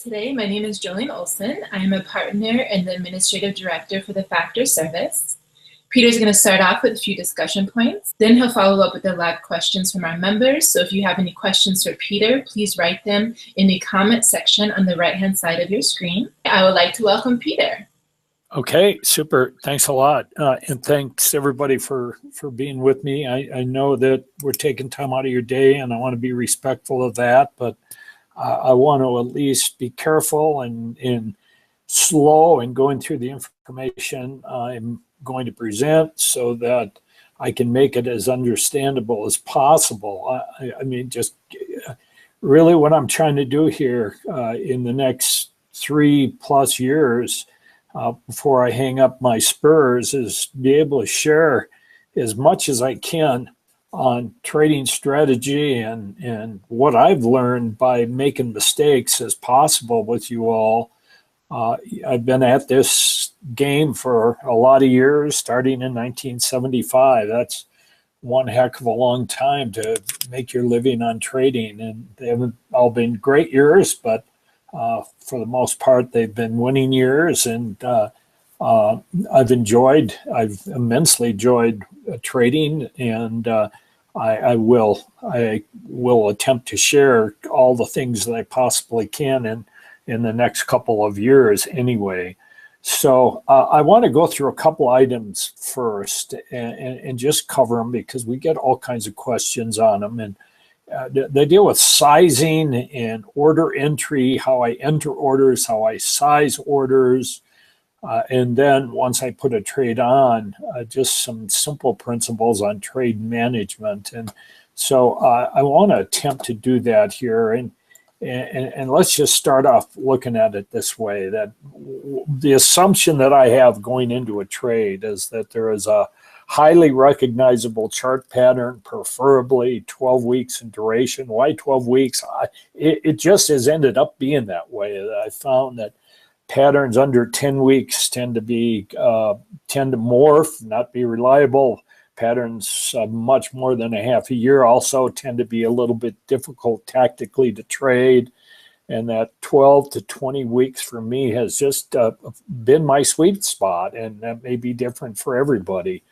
today. My name is Jolene Olson. I'm a partner and the administrative director for the Factor Service. Peter's going to start off with a few discussion points. Then he'll follow up with the live questions from our members. So if you have any questions for Peter, please write them in the comment section on the right-hand side of your screen. I would like to welcome Peter. Okay, super. Thanks a lot. And thanks everybody for being with me. I know that we're taking time out of your day and I want to be respectful of that, but I want to at least be careful and slow in going through the information I'm going to present so that I can make it as understandable as possible. I mean, just really what I'm trying to do here in the next 3+ years before I hang up my spurs is be able to share as much as I can on trading strategy and what I've learned by making mistakes as possible with you all. I've been at this game for a lot of years, starting in 1975. That's one heck of a long time to make your living on trading. And they haven't all been great years, but for the most part, they've been winning years. And I've immensely enjoyed trading, and I will attempt to share all the things that I possibly can in the next couple of years anyway. So I want to go through a couple items first and just cover them because we get all kinds of questions on them. And they deal with sizing and order entry, how I enter orders, how I size orders. And then once I put a trade on, just some simple principles on trade management. And so I want to attempt to do that here. And let's just start off looking at it this way, that the assumption that I have going into a trade is that there is a highly recognizable chart pattern, preferably 12 weeks in duration. Why 12 weeks? It just has ended up being that way. I found that patterns under 10 weeks tend to morph, not be reliable. Patterns much more than a half a year also tend to be a little bit difficult tactically to trade. And that 12 to 20 weeks for me has just been my sweet spot, and that may be different for everybody.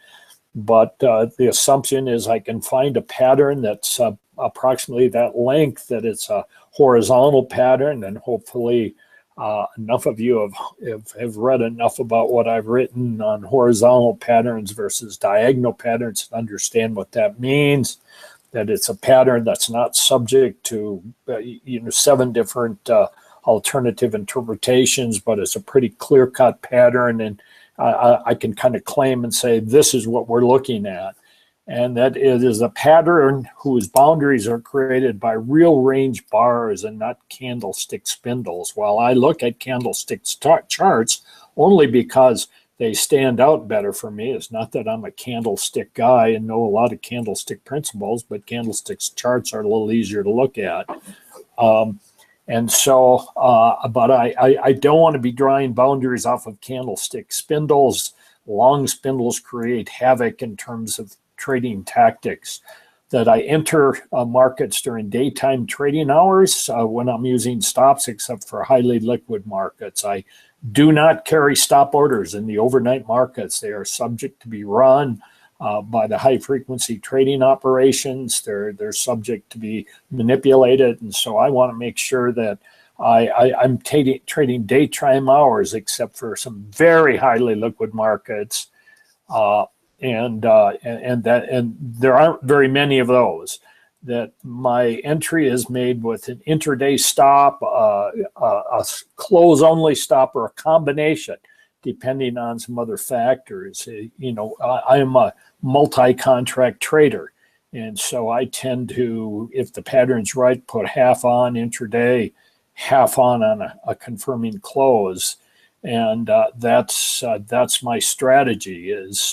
But the assumption is I can find a pattern that's approximately that length, that it's a horizontal pattern, and hopefully enough of you have read enough about what I've written on horizontal patterns versus diagonal patterns to understand what that means, that it's a pattern that's not subject to 7 different alternative interpretations, but it's a pretty clear-cut pattern, and I can kind of claim and say this is what we're looking at. And that it is a pattern whose boundaries are created by real range bars and not candlestick spindles. While I look at candlestick charts only because they stand out better for me. It's not that I'm a candlestick guy and know a lot of candlestick principles, but candlestick charts are a little easier to look at. And so, but I don't want to be drawing boundaries off of candlestick spindles. Long spindles create havoc in terms of trading tactics. That I enter markets during daytime trading hours when I'm using stops, except for highly liquid markets. I do not carry stop orders in the overnight markets. They are subject to be run by the high frequency trading operations. They're subject to be manipulated. And so I want to make sure that I'm trading daytime hours, except for some very highly liquid markets. And there aren't very many of those. That my entry is made with an intraday stop, a close-only stop, or a combination, depending on some other factors. I am a multi-contract trader, and so I tend to, if the pattern's right, put half on intraday, half on a confirming close, and that's my strategy. Is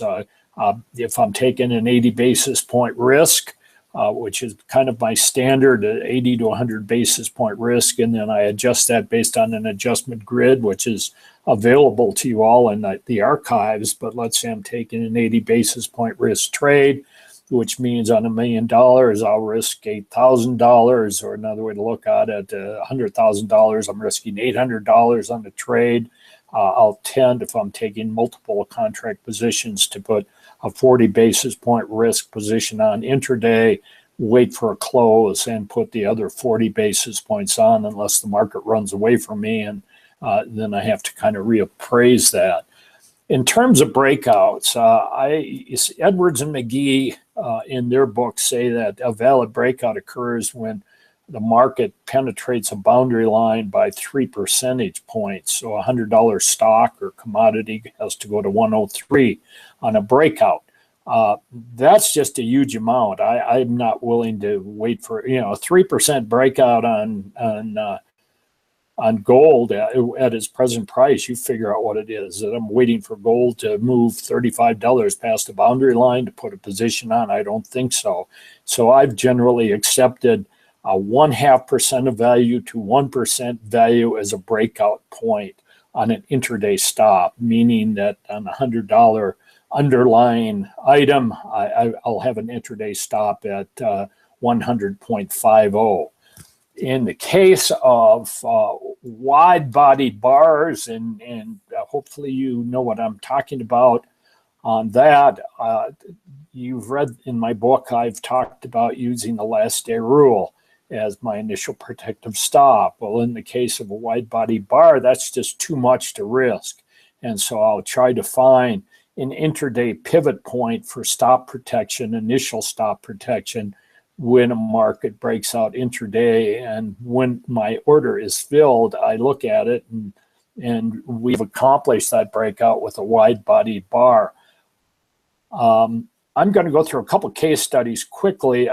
if I'm taking an 80 basis point risk, which is kind of my standard 80 to 100 basis point risk, and then I adjust that based on an adjustment grid, which is available to you all in the archives. But let's say I'm taking an 80 basis point risk trade. which means on $1 million, I'll risk $8,000, or another way to look at it, $100,000, I'm risking $800 on the trade. I'll tend, if I'm taking multiple contract positions, to put a 40 basis point risk position on intraday, wait for a close, and put the other 40 basis points on unless the market runs away from me, and then I have to kind of reappraise that. In terms of breakouts, Edwards and Magee in their book say that a valid breakout occurs when the market penetrates a boundary line by 3 percentage points. So a $100 stock or commodity has to go to 103 on a breakout. That's just a huge amount. I'm not willing to wait for, a 3% breakout on gold at its present price. You figure out what it is. That I'm waiting for gold to move $35 past the boundary line to put a position on. I don't think so. So I've generally accepted a 0.5% of value to 1% value as a breakout point on an intraday stop, meaning that on a $100 underlying item, I'll have an intraday stop at 100.50. In the case of wide-bodied bars, and hopefully you know what I'm talking about on that, you've read in my book, I've talked about using the last day rule as my initial protective stop. Well, in the case of a wide-bodied bar, that's just too much to risk. And so I'll try to find an intraday pivot point for stop protection, initial stop protection, when a market breaks out intraday. And when my order is filled, I look at it, and we've accomplished that breakout with a wide-bodied bar. I'm going to go through a couple case studies quickly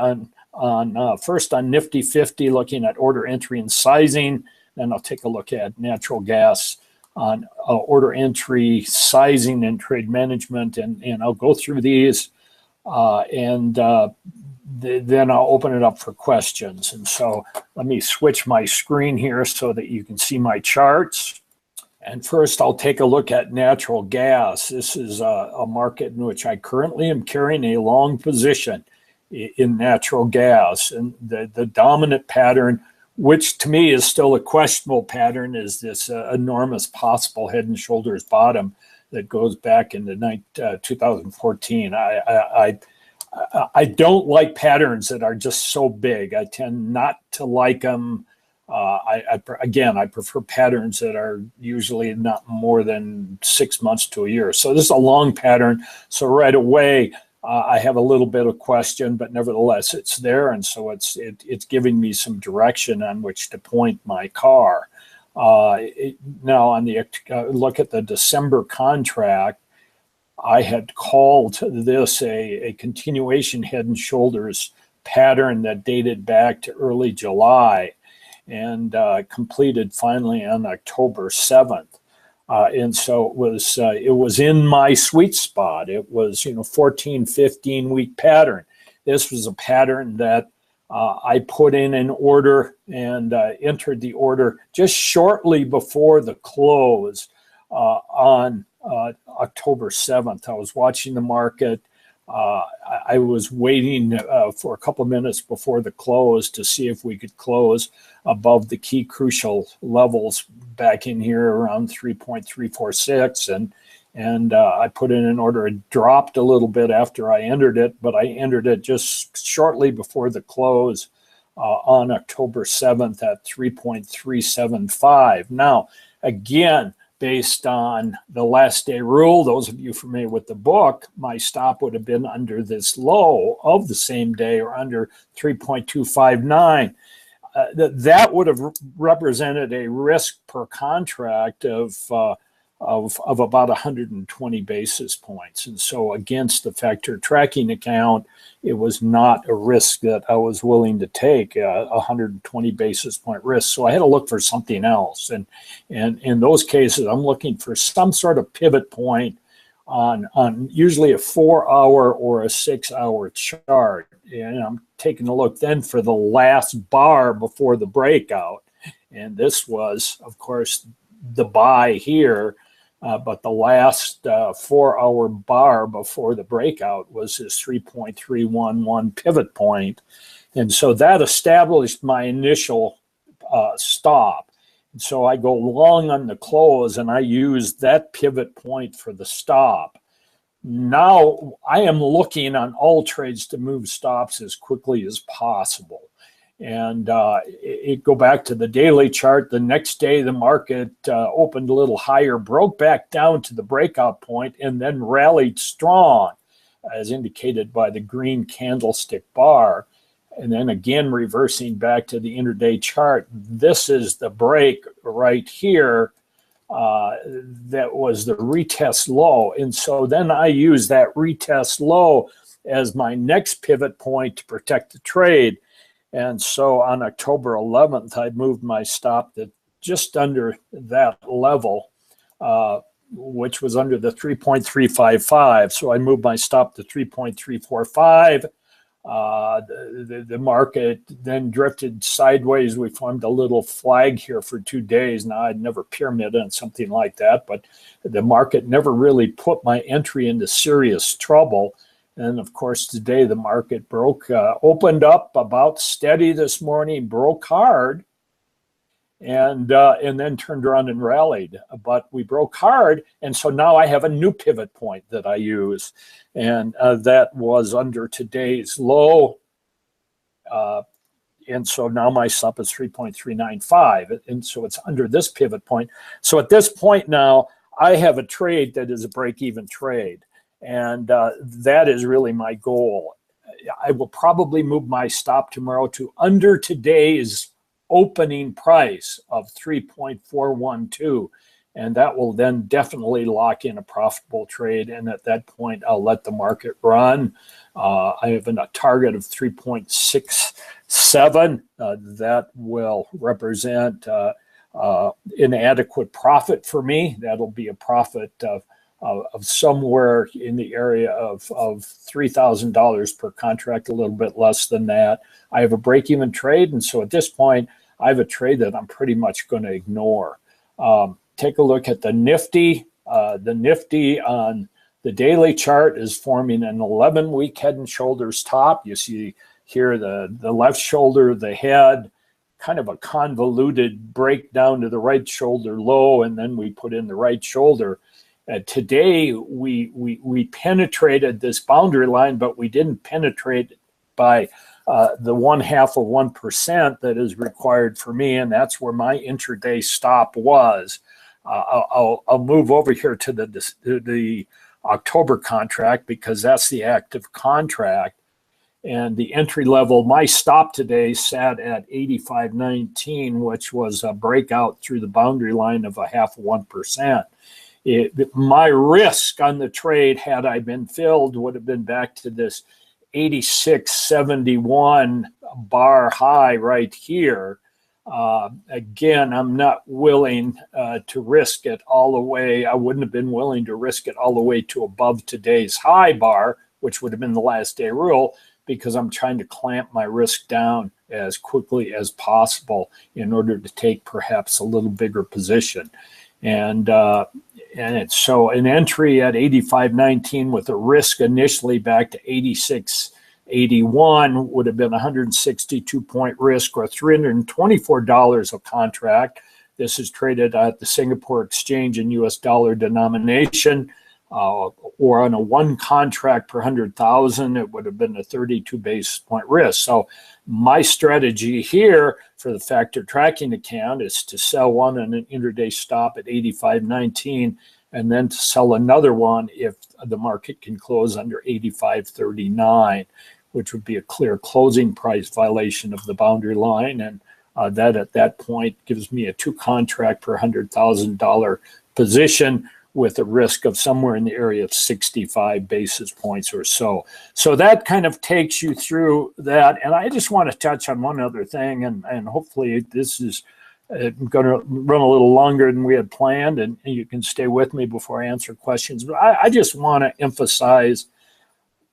first on Nifty 50, looking at order entry and sizing. Then I'll take a look at natural gas on order entry, sizing, and trade management. And I'll go through these then I'll open it up for questions. And so let me switch my screen here so that you can see my charts. And first, I'll take a look at natural gas. This is a market in which I currently am carrying a long position in natural gas. And the dominant pattern, which to me is still a questionable pattern, is this enormous possible head and shoulders bottom that goes back into 2014. I don't like patterns that are just so big. I tend not to like them. I prefer patterns that are usually not more than 6 months to a year. So this is a long pattern. So right away, I have a little bit of question, but nevertheless, it's there. And so it's giving me some direction on which to point my car. Now, on the look at the December contract, I had called this a continuation head and shoulders pattern that dated back to early July and completed finally on October 7th. And so it was in my sweet spot. It was, 14, 15 week pattern. This was a pattern that I put in an order and entered the order just shortly before the close on October 7th. I was watching the market. I was waiting for a couple of minutes before the close to see if we could close above the key crucial levels back in here around 3.346. And I put in an order. It dropped a little bit after I entered it, but I entered it just shortly before the close on October 7th at 3.375. Now, again, based on the last day rule, those of you familiar with the book, my stop would have been under this low of the same day or under 3.259. That would have represented a risk per contract of about 120 basis points. And so against the factor tracking account, it was not a risk that I was willing to take, 120 basis point risk. So I had to look for something else. And in those cases, I'm looking for some sort of pivot point on usually a 4-hour or a 6-hour chart. And I'm taking a look then for the last bar before the breakout. And this was, of course, the buy here but the last 4-hour bar before the breakout was this 3.311 pivot point. And so that established my initial stop. And so I go long on the close, and I use that pivot point for the stop. Now I am looking on all trades to move stops as quickly as possible. And go back to the daily chart. The next day, the market opened a little higher, broke back down to the breakout point, and then rallied strong, as indicated by the green candlestick bar. And then again, reversing back to the intraday chart. This is the break right here. That was the retest low. And so then I use that retest low as my next pivot point to protect the trade. And so on October 11th, I moved my stop to just under that level, which was under the 3.355. So I moved my stop to 3.345. The market then drifted sideways. We formed a little flag here for 2 days. Now, I'd never pyramided on something like that, but the market never really put my entry into serious trouble. And of course, today the market opened up about steady this morning, broke hard, and then turned around and rallied. But we broke hard, and so now I have a new pivot point that I use, and that was under today's low. And so now my stop is 3.395, and so it's under this pivot point. So at this point now, I have a trade that is a break-even trade. And that is really my goal. I will probably move my stop tomorrow to under today's opening price of 3.412. And that will then definitely lock in a profitable trade. And at that point, I'll let the market run. I have a target of 3.67. That will represent an adequate profit for me. That'll be a profit of somewhere in the area of $3,000 per contract, a little bit less than that. I have a break-even trade, and so at this point, I have a trade that I'm pretty much going to ignore. Take a look at the Nifty. The Nifty on the daily chart is forming an 11-week head and shoulders top. You see here the left shoulder, the head, kind of a convoluted breakdown to the right shoulder low, and then we put in the right shoulder. Today, we penetrated this boundary line, but we didn't penetrate by the 0.5% that is required for me, and that's where my intraday stop was. I'll move over here to the October contract because that's the active contract. And the entry level, my stop today sat at 85.19, which was a breakout through the boundary line of 0.5%. My risk on the trade, had I been filled, would have been back to this 86.71 bar high right here. Again, I'm not willing to risk it all the way. I wouldn't have been willing to risk it all the way to above today's high bar, which would have been the last day rule, because I'm trying to clamp my risk down as quickly as possible in order to take perhaps a little bigger position. And it's so an entry at 85.19 with a risk initially back to 86.81 would have been a 162-point risk or $324 a contract. This is traded at the Singapore Exchange in US dollar denomination, or on a one contract per 100,000, it would have been a 32 basis point risk. So my strategy here for the factor tracking account is to sell one on an intraday stop at 85.19 and then to sell another one if the market can close under 85.39, which would be a clear closing price violation of the boundary line. And that at that point gives me a 2 contract per $100,000 position with a risk of somewhere in the area of 65 basis points or so. So that kind of takes you through that. And I just want to touch on one other thing, and hopefully this is going to run a little longer than we had planned, and you can stay with me before I answer questions. But I just want to emphasize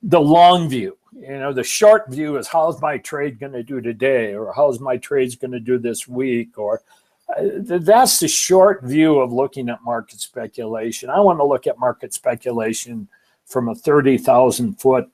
the long view. You know, the short view is how's my trade going to do today, or how's my trades going to do this week, or that's the short view of looking at market speculation. I want to look at market speculation from a 30,000 foot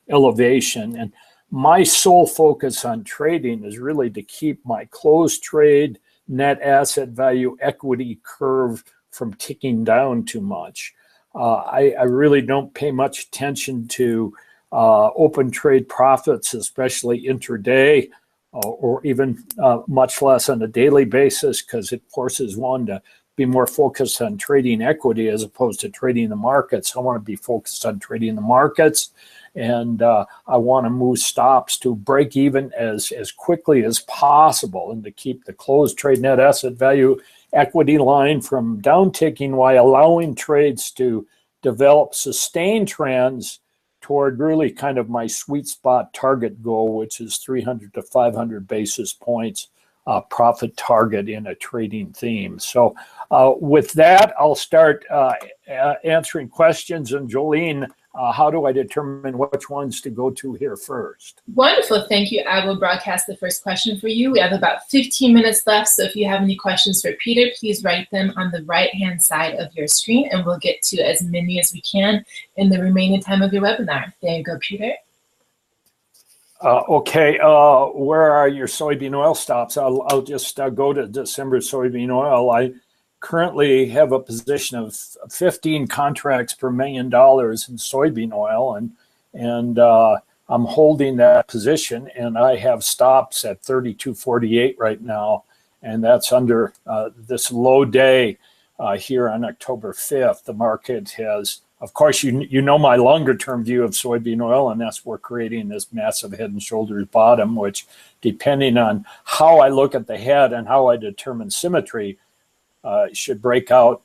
elevation. And my sole focus on trading is really to keep my closed trade net asset value equity curve from ticking down too much. I really don't pay much attention to open trade profits, especially intraday, or even much less on a daily basis, because it forces one to be more focused on trading equity as opposed to trading the markets. I want to be focused on trading the markets, and I want to move stops to break even as quickly as possible, and to keep the closed trade net asset value equity line from downticking while allowing trades to develop sustained trends toward really kind of my sweet spot target goal, which is 300 to 500 basis points profit target in a trading theme. So with that, I'll start answering questions. And Jolene, how do I determine which ones to go to here first? Wonderful, thank you. I will broadcast the first question for you. We have about 15 minutes left, so if you have any questions for Peter, please write them on the right-hand side of your screen, and we'll get to as many as we can in the remaining time of your webinar. There you go, Peter. Okay, where are your soybean oil stops? I'll just go to December soybean oil. I currently have a position of 15 contracts per $1 million in soybean oil, and I'm holding that position, and I have stops at 32.48 right now, and that's under this low day here on October 5th. The market has, of course, you know my longer term view of soybean oil, and that's we're creating this massive head and shoulders bottom, which, depending on how I look at the head and how I determine symmetry, should break out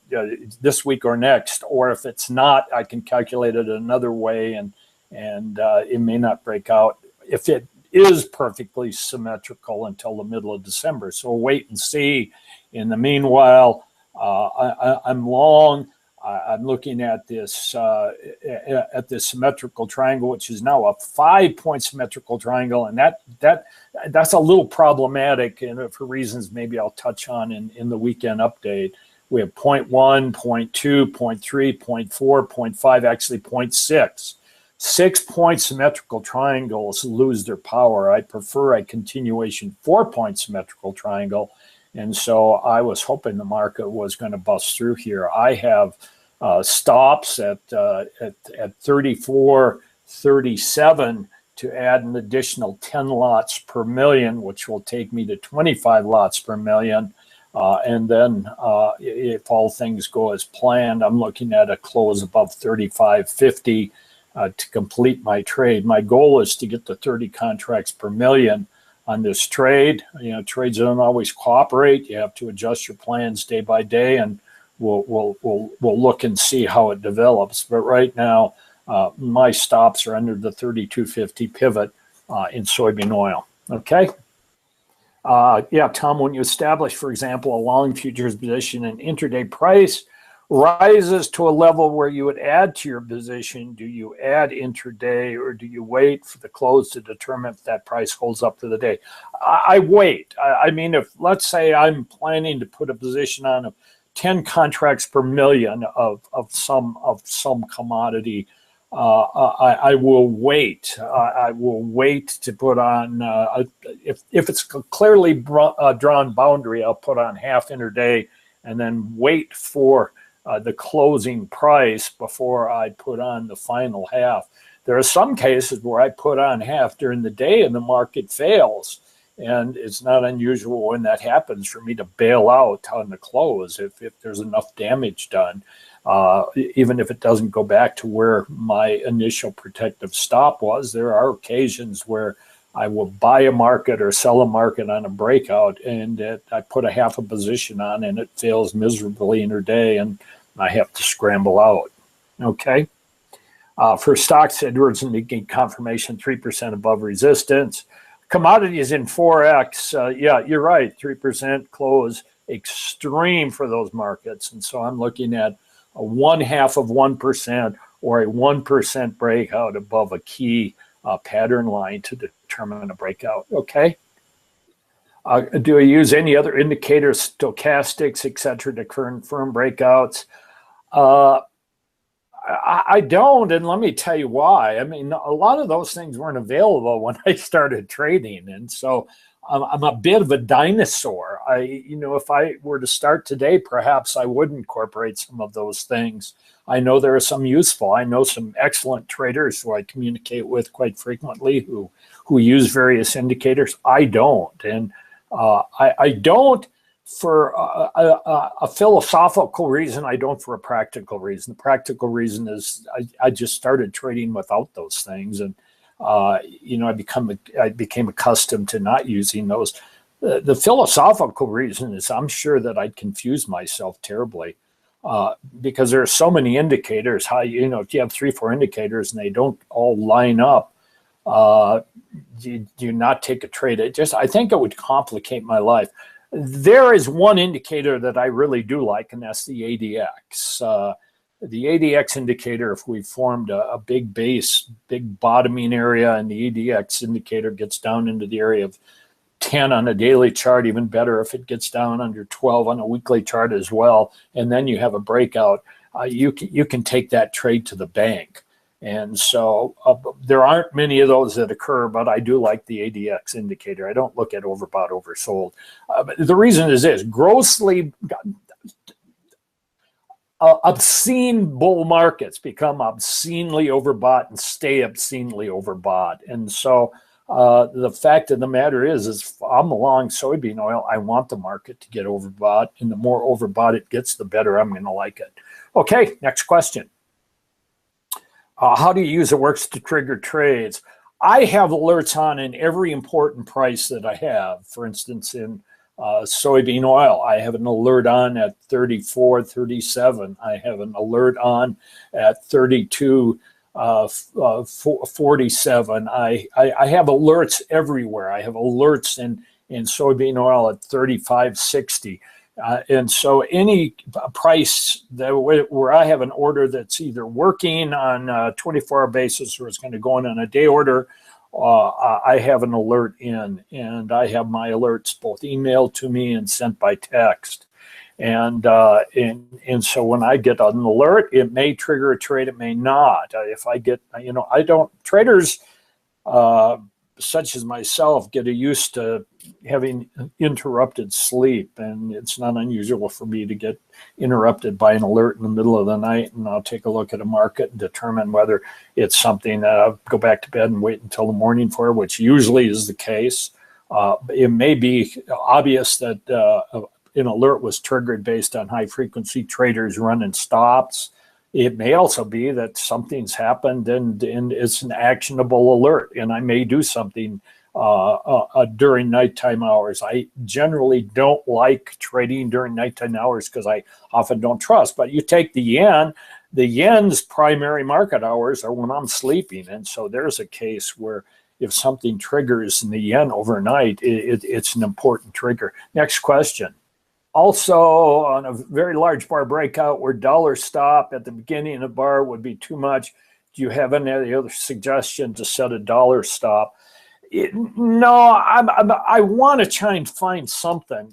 this week or next. Or if it's not, I can calculate it another way, and it may not break out if it is perfectly symmetrical until the middle of December. So we'll wait and see. In the meanwhile, I'm long. I'm looking at this symmetrical triangle, which is now a 5-point symmetrical triangle, and that's a little problematic, and for reasons maybe I'll touch on in the weekend update. We have 0.1, 0.2, 0.3, 0.4, 0.5, actually 0.6. 6-point symmetrical triangles lose their power. I prefer a continuation 4-point symmetrical triangle. And so I was hoping the market was going to bust through here. I have stops at 34.37 to add an additional 10 lots per million, which will take me to 25 lots per million. And then if all things go as planned, I'm looking at a close above 35.50 to complete my trade. My goal is to get to 30 contracts per million on this trade. You know, trades don't always cooperate. You have to adjust your plans day by day, and we'll look and see how it develops. But right now, my stops are under the 32.50 pivot in soybean oil. Okay. Yeah, Tom, when you establish, for example, a long futures position and intraday price rises to a level where you would add to your position, do you add intraday, or do you wait for the close to determine if that price holds up for the day? I wait. I mean, if let's say I'm planning to put a position on 10 contracts per million of some commodity, I will wait. I will wait to put on, if it's clearly drawn boundary, I'll put on half intraday and then wait for the closing price before I put on the final half. There are some cases where I put on half during the day and the market fails. And it's not unusual when that happens for me to bail out on the close if there's enough damage done, even if it doesn't go back to where my initial protective stop was. There are occasions where I will buy a market or sell a market on a breakout, and I put a half a position on and it fails miserably intraday, and I have to scramble out. Okay. For stocks, Edwards and Magee confirmation 3% above resistance. Commodities in 4X, yeah, you're right, 3% close, extreme for those markets. And so I'm looking at a 1/2 of 1% or a 1% breakout above a key pattern line to determine a breakout. Okay. Do I use any other indicators, stochastics, etc., to confirm breakouts? I don't, and let me tell you why. I mean, a lot of those things weren't available when I started trading, and so I'm a bit of a dinosaur. If I were to start today, perhaps I would incorporate some of those things. I know there are some useful. I know some excellent traders who I communicate with quite frequently who use various indicators. I don't, and I don't for a philosophical reason. I don't for a practical reason. The practical reason is I just started trading without those things, and I became accustomed to not using those. The philosophical reason is I'm sure that I'd confuse myself terribly because there are so many indicators. If you have 3-4 indicators and they don't all line up, do you not take a trade? I think it would complicate my life. There is one indicator that I really do like, and that's the ADX. The ADX indicator, if we formed a big base, big bottoming area, and the ADX indicator gets down into the area of 10 on a daily chart, even better if it gets down under 12 on a weekly chart as well, and then you have a breakout, you can take that trade to the bank. And so there aren't many of those that occur, but I do like the ADX indicator. I don't look at overbought, oversold. But the reason is this: grossly obscene bull markets become obscenely overbought and stay obscenely overbought. And so the fact of the matter is if I'm along soybean oil, I want the market to get overbought, and the more overbought it gets, the better I'm going to like it. Okay, next question. How do you use it works to trigger trades? I have alerts on in every important price that I have. For instance, in soybean oil, I have an alert on at 34, 37. I have an alert on at 32, 47. I have alerts everywhere. I have alerts in soybean oil at 35, 60. And so any price where I have an order that's either working on a 24-hour basis or it's going to go in on a day order, I have an alert in, and I have my alerts both emailed to me and sent by text. And so when I get an alert, it may trigger a trade, it may not. If I get, traders such as myself get used to having interrupted sleep, and it's not unusual for me to get interrupted by an alert in the middle of the night, and I'll take a look at a market and determine whether it's something that I'll go back to bed and wait until the morning for, which usually is the case. It may be obvious that an alert was triggered based on high frequency traders running stops. It may also be that something's happened and it's an actionable alert, and I may do something during nighttime hours. I generally don't like trading during nighttime hours because I often don't trust. But you take the yen's primary market hours are when I'm sleeping, and so there's a case where if something triggers in the yen overnight, it's an important trigger. Next question. Also, on a very large bar breakout where dollar stop at the beginning of the bar would be too much, do you have any other suggestion to set a dollar stop? No, I want to try and find something,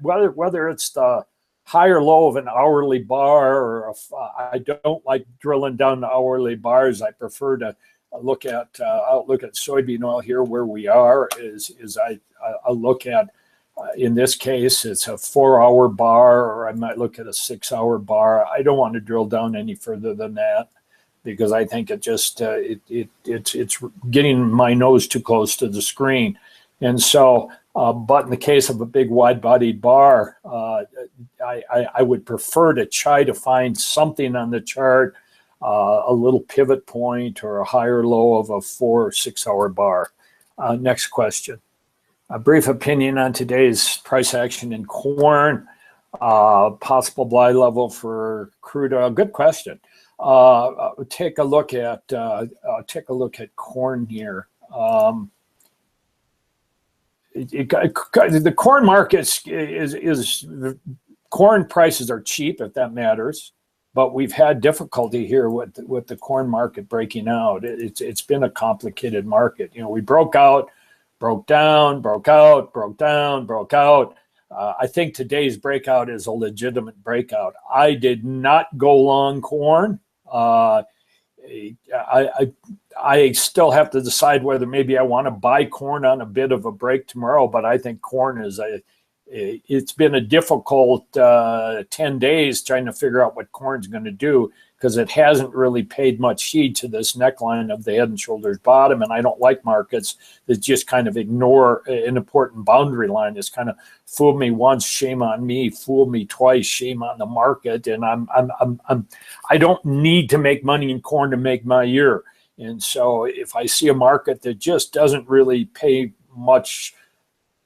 whether it's the high or low of an hourly bar, or I don't like drilling down the hourly bars. I prefer to look at soybean oil here where we are. I look at. In this case, it's a 4-hour bar, or I might look at a 6-hour bar. I don't want to drill down any further than that because I think it just it's getting my nose too close to the screen. And so, but in the case of a big wide-bodied bar, I would prefer to try to find something on the chart, a little pivot point or a higher low of a 4 or 6-hour bar. Next question. A brief opinion on today's price action in corn, possible buy level for crude oil. Good question. Take a look at corn here. The corn market corn prices are cheap, if that matters, but we've had difficulty here with the corn market breaking out. It's been a complicated market. We broke out broke down, broke out, broke down, broke out. I think today's breakout is a legitimate breakout. I did not go long corn. I still have to decide whether maybe I want to buy corn on a bit of a break tomorrow, but I think corn is it's been a difficult 10 days trying to figure out what corn's going to do, because it hasn't really paid much heed to this neckline of the head and shoulders bottom. And I don't like markets that just kind of ignore an important boundary line. It's kind of fool me once, shame on me, fool me twice, shame on the market. And I don't need to make money in corn to make my year. And so if I see a market that just doesn't really pay much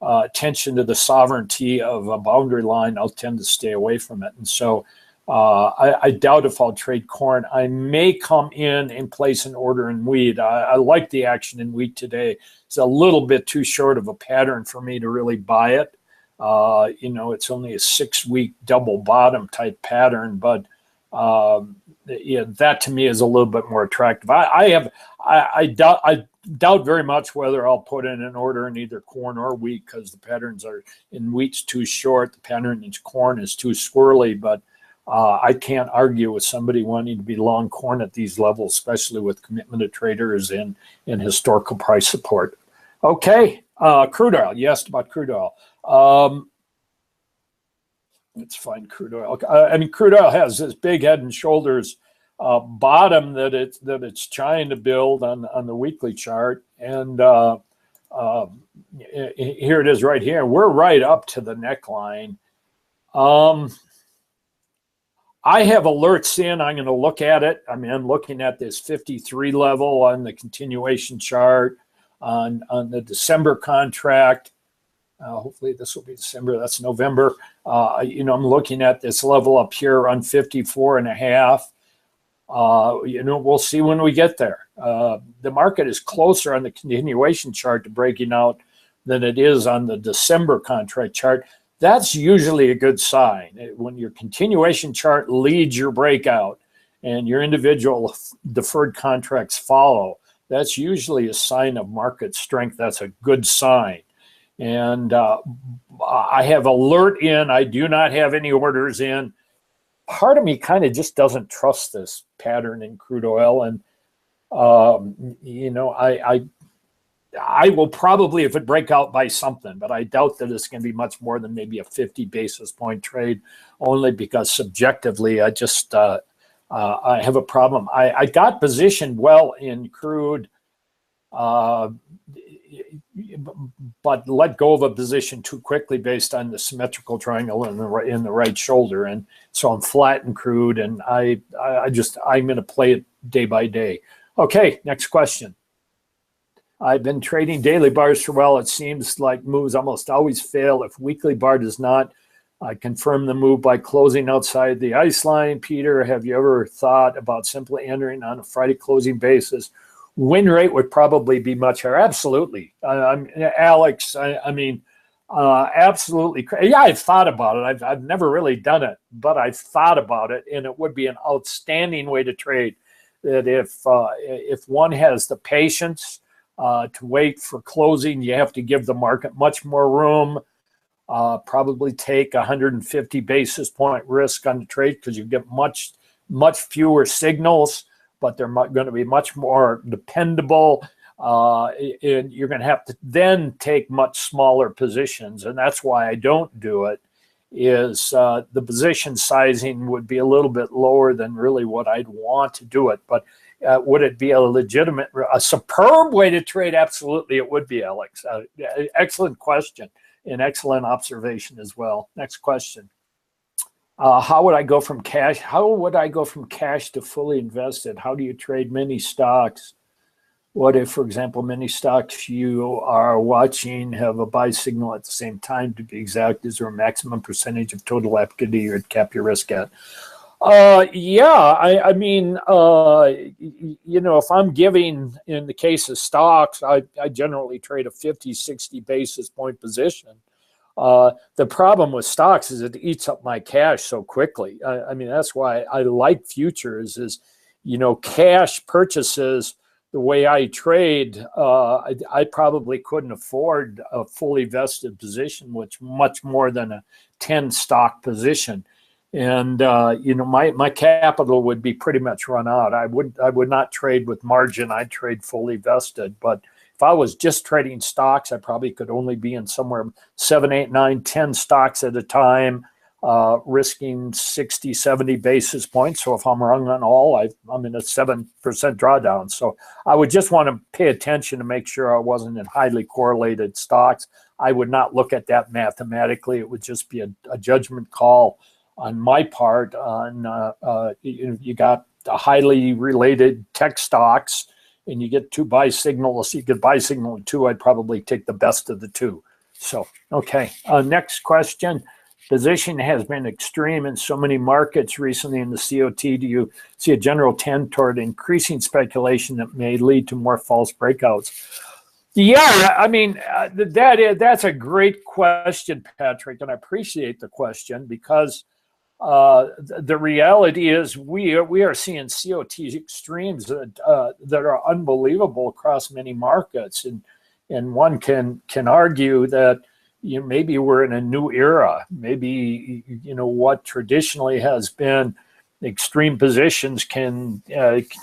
attention to the sovereignty of a boundary line, I'll tend to stay away from it. And so I doubt if I'll trade corn. I may come in and place an order in wheat. I like the action in wheat today. It's a little bit too short of a pattern for me to really buy it. It's only a 6-week double bottom type pattern, but that to me is a little bit more attractive. I doubt very much whether I'll put in an order in either corn or wheat, because the patterns are in wheat's too short, the pattern in corn is too swirly. But I can't argue with somebody wanting to be long corn at these levels, especially with commitment of traders and historical price support. Okay, crude oil. You asked about crude oil. Let's find crude oil. Crude oil has this big head and shoulders bottom that it's trying to build on the weekly chart, and here it is right here. We're right up to the neckline. I have alerts in. I'm going to look at it. I'm looking at this 53 level on the continuation chart on the December contract. Hopefully this will be December. That's November. I'm looking at this level up here on 54.5. We'll see when we get there. The market is closer on the continuation chart to breaking out than it is on the December contract chart. That's usually a good sign. When your continuation chart leads your breakout and your individual deferred contracts follow, that's usually a sign of market strength. That's a good sign. And I have alert in. I do not have any orders in. Part of me kind of just doesn't trust this pattern in crude oil. And, I will probably, if it break out, buy something, but I doubt that it's going to be much more than maybe a 50 basis point trade, only because subjectively, I just, I have a problem. I got positioned well in crude, but let go of a position too quickly based on the symmetrical triangle in the right shoulder. And so I'm flat in crude, and I'm going to play it day by day. Okay, next question. I've been trading daily bars for a while. It seems like moves almost always fail. If weekly bar does not, I confirm the move by closing outside the ice line. Peter, have you ever thought about simply entering on a Friday closing basis? Win rate would probably be much higher. Absolutely. Alex, absolutely. Yeah, I've thought about it. I've never really done it, but I've thought about it, and it would be an outstanding way to trade. That if one has the patience to wait for closing, you have to give the market much more room. Probably take 150 basis point risk on the trade, because you get much fewer signals, but they're going to be much more dependable. And you're going to have to then take much smaller positions, and that's why I don't do it. Is the position sizing would be a little bit lower than really what I'd want to do it. But would it be a superb way to trade? Absolutely, it would be, Alex. Excellent question, and excellent observation as well. Next question. How would I go from cash? How would I go from cash to fully invested? How do you trade many stocks? What if, for example, many stocks you are watching have a buy signal at the same time? To be exact, is there a maximum percentage of total equity you'd cap your risk at? If I'm giving, in the case of stocks, I generally trade a 50, 60 basis point position. The problem with stocks is it eats up my cash so quickly. That's why I like futures is, cash purchases the way I trade, I probably couldn't afford a fully vested position, which much more than a 10 stock position. And my capital would be pretty much run out. I would not trade with margin. I'd trade fully vested. But if I was just trading stocks, I probably could only be in somewhere 7, 8, 9, 10 stocks at a time, risking 60, 70 basis points. So if I'm wrong on all, I'm in a 7% drawdown. So I would just want to pay attention to make sure I wasn't in highly correlated stocks. I would not look at that mathematically. It would just be a judgment call on my part on you got the highly related tech stocks and you get 2 buy signals. You get buy signal 2, I'd probably take the best of the 2. So, okay, next question. Position has been extreme in so many markets recently in the COT. Do you see a general trend toward increasing speculation that may lead to more false breakouts? Yeah, I mean, that's a great question, Patrick, and I appreciate the question because the reality is we are seeing COT extremes that are unbelievable across many markets, and one can argue that maybe we're in a new era. Maybe what traditionally has been extreme positions can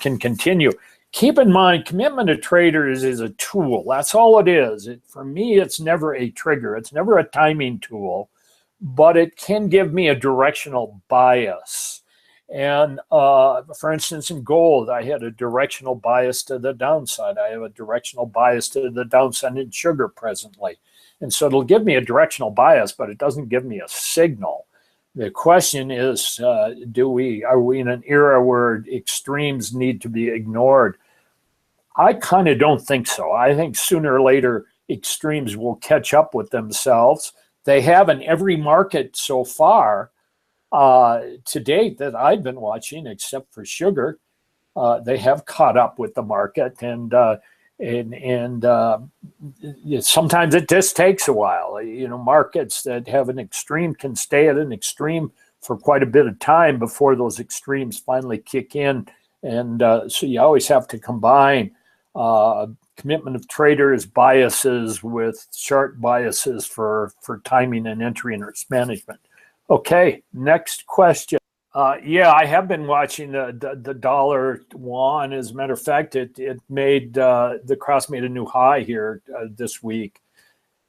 continue. Keep in mind, commitment to traders is a tool. That's all it is. For me, it's never a trigger. It's never a timing tool, but it can give me a directional bias. And for instance, in gold, I had a directional bias to the downside. I have a directional bias to the downside in sugar presently. And so it'll give me a directional bias, but it doesn't give me a signal. The question is, are we in an era where extremes need to be ignored? I kind of don't think so. I think sooner or later, extremes will catch up with themselves. They have in every market so far to date that I've been watching, except for sugar. They have caught up with the market, and sometimes it just takes a while. Markets that have an extreme can stay at an extreme for quite a bit of time before those extremes finally kick in. And so you always have to combine commitment of traders biases with chart biases for timing and entry and risk management. Okay, next question. Yeah, I have been watching the dollar yuan. As a matter of fact, it made the cross made a new high here this week.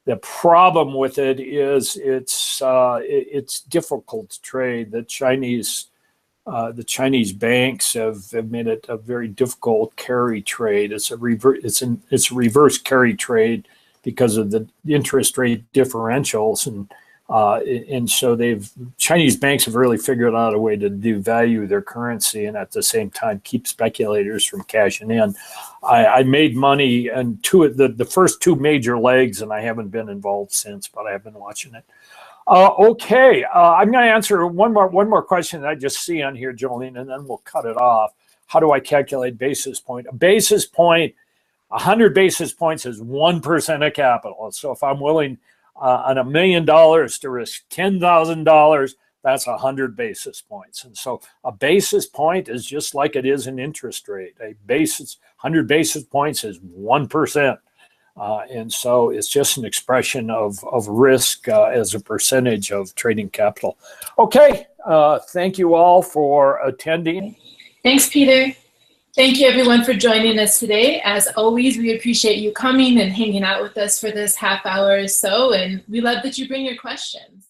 The problem with it is it's difficult to trade. The Chinese banks have made it a very difficult carry trade. It's a reverse carry trade because of the interest rate differentials, and so Chinese banks have really figured out a way to devalue their currency and at the same time keep speculators from cashing in. I made money in the first 2 major legs, and I haven't been involved since, but I have been watching it. Okay, I'm going to answer one more question that I just see on here, Jolene, and then we'll cut it off. How do I calculate basis point? A basis point, 100 basis points is 1% of capital. So if I'm willing on $1 million to risk $10,000, that's 100 basis points. And so a basis point is just like it is an interest rate. 100 basis points is 1%. And so it's just an expression of risk as a percentage of trading capital. Okay, thank you all for attending. Thanks, Peter. Thank you, everyone, for joining us today. As always, we appreciate you coming and hanging out with us for this half hour or so, and we love that you bring your questions.